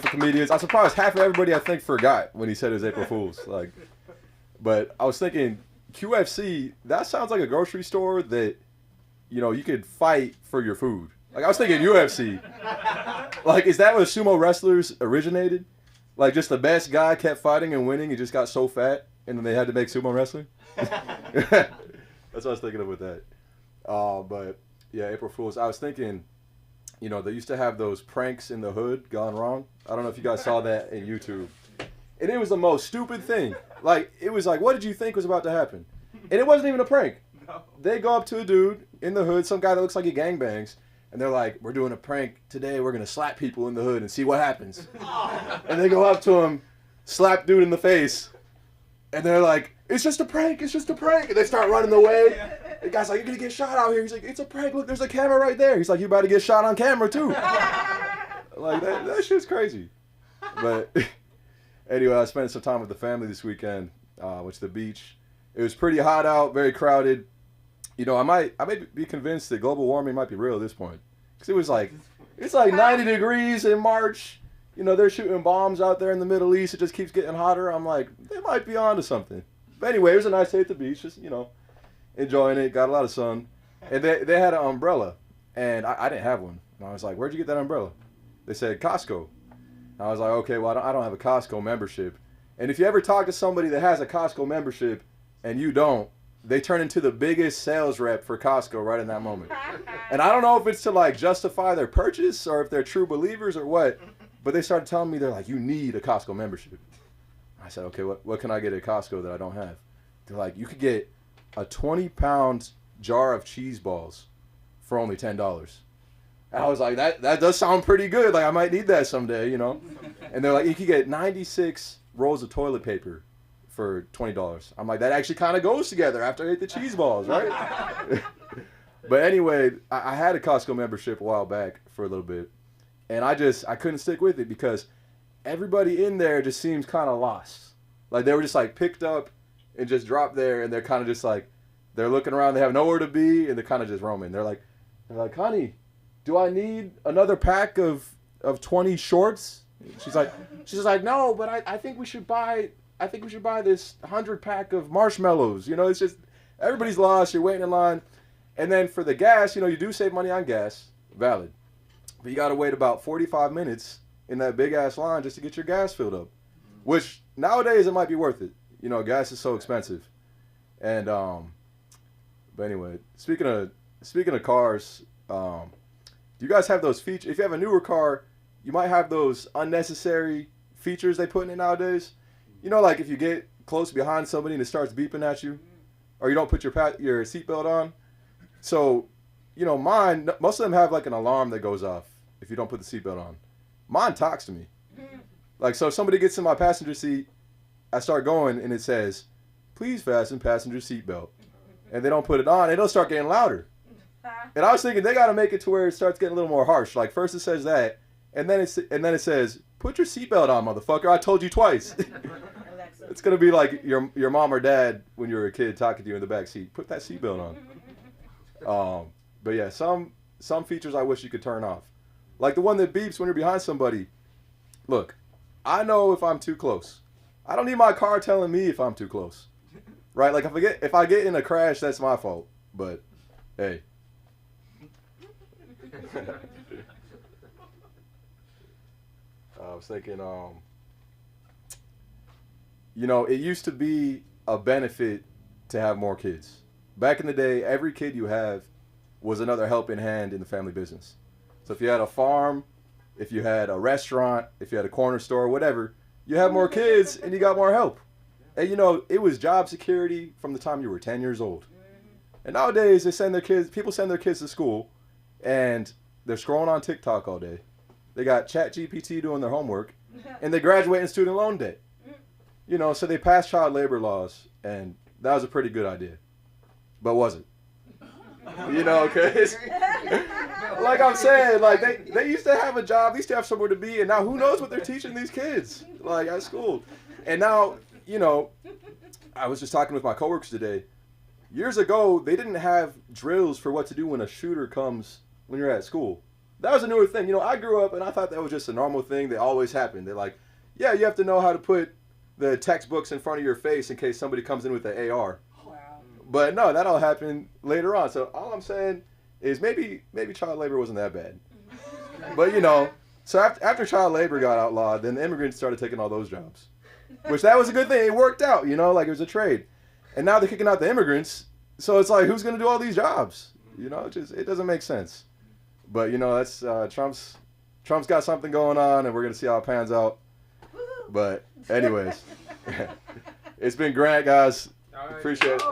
for comedians. I'm surprised half of everybody I think forgot when he said it was April Fools. Like, but I was thinking QFC. That sounds like a grocery store that you could fight for your food. Like I was thinking UFC. Like, is that where sumo wrestlers originated? Like, just the best guy kept fighting and winning. He just got so fat, and then they had to make sumo wrestling. That's what I was thinking of with that. But yeah, April Fools. I was thinking, they used to have those pranks in the hood gone wrong. I don't know if you guys saw that in YouTube. And it was the most stupid thing. Like, it was like, what did you think was about to happen? And it wasn't even a prank. No. They go up to a dude in the hood, some guy that looks like he gangbangs, and they're like, we're doing a prank today. We're going to slap people in the hood and see what happens. And they go up to him, slap dude in the face, and they're like, it's just a prank. It's just a prank. And they start running away. The guy's like, you're going to get shot out here. He's like, it's a prank. Look, there's a camera right there. He's like, you're about to get shot on camera, too. Like, that shit's crazy. But anyway, I spent some time with the family this weekend. Went to the beach. It was pretty hot out, very crowded. I may be convinced that global warming might be real at this point. Because it's like 90 degrees in March. They're shooting bombs out there in the Middle East. It just keeps getting hotter. I'm like, they might be onto something. But anyway, it was a nice day at the beach. Just, enjoying it. Got a lot of sun. And they had an umbrella. And I didn't have one. And I was like, where'd you get that umbrella? They said, Costco. And I was like, okay, well, I don't have a Costco membership. And if you ever talk to somebody that has a Costco membership and you don't, they turn into the biggest sales rep for Costco right in that moment. And I don't know if it's to justify their purchase or if they're true believers or what, but they started telling me, they're like, you need a Costco membership. I said, okay, what can I get at Costco that I don't have? They're like, you could get a 20-pound jar of cheese balls for only $10. And I was like, that does sound pretty good. Like, I might need that someday, And they're like, you could get 96 rolls of toilet paper for $20. I'm like, that actually kind of goes together after I ate the cheese balls, right? But anyway, I had a Costco membership a while back for a little bit, and I couldn't stick with it because everybody in there just seems kind of lost. Like, they were just picked up and just dropped there, and they're kind of just they're looking around, they have nowhere to be, and they're kind of just roaming. They're like, honey, do I need another pack of 20 shorts? She's like, no, but I think we should buy this 100-pack of marshmallows. It's just, everybody's lost. You're waiting in line. And then for the gas, you do save money on gas. Valid. But you got to wait about 45 minutes in that big-ass line just to get your gas filled up. Which, nowadays, it might be worth it. Gas is so expensive. And, but anyway, speaking of cars, do you guys have those features? If you have a newer car, you might have those unnecessary features they put in it nowadays. Like if you get close behind somebody and it starts beeping at you, or you don't put your seatbelt on. So, mine, most of them have an alarm that goes off if you don't put the seatbelt on. Mine talks to me. So if somebody gets in my passenger seat, I start going and it says, please fasten passenger seatbelt. And they don't put it on, it'll start getting louder. And I was thinking they got to make it to where it starts getting a little more harsh. Like first it says that, and then it says, put your seatbelt on, motherfucker. I told you twice. It's gonna be like your mom or dad when you were a kid talking to you in the back seat. Put that seatbelt on. But yeah, some features I wish you could turn off, like the one that beeps when you're behind somebody. Look, I know if I'm too close. I don't need my car telling me if I'm too close, right? Like if I get in a crash, that's my fault. But hey. I was thinking, it used to be a benefit to have more kids. Back in the day, every kid you have was another helping hand in the family business. So if you had a farm, if you had a restaurant, if you had a corner store, whatever, you have more kids and you got more help. And it was job security from the time you were 10 years old. And nowadays people send their kids to school and they're scrolling on TikTok all day. They got ChatGPT doing their homework and they graduate in student loan debt. So they passed child labor laws, and that was a pretty good idea. But was it? Cause like I'm saying, they used to have a job, they used to have somewhere to be, and now who knows what they're teaching these kids, at school. And now, I was just talking with my coworkers today. Years ago, they didn't have drills for what to do when a shooter comes when you're at school. that was a newer thing. You know, I grew up and I thought that was just a normal thing that always happened. They're like, yeah, you have to know how to put the textbooks in front of your face in case somebody comes in with the AR. Wow. But no, that all happened later on. So all I'm saying is maybe child labor wasn't that bad. But you know, so after child labor got outlawed, then the immigrants started taking all those jobs, which that was a good thing. It worked out, you know, like it was a trade. And now they're kicking out the immigrants, so it's like, who's gonna do all these jobs? You know, it doesn't make sense. But you know, that's Trump's got something going on, and we're gonna see how it pans out. But anyways, it's been great, guys. All right. Appreciate it.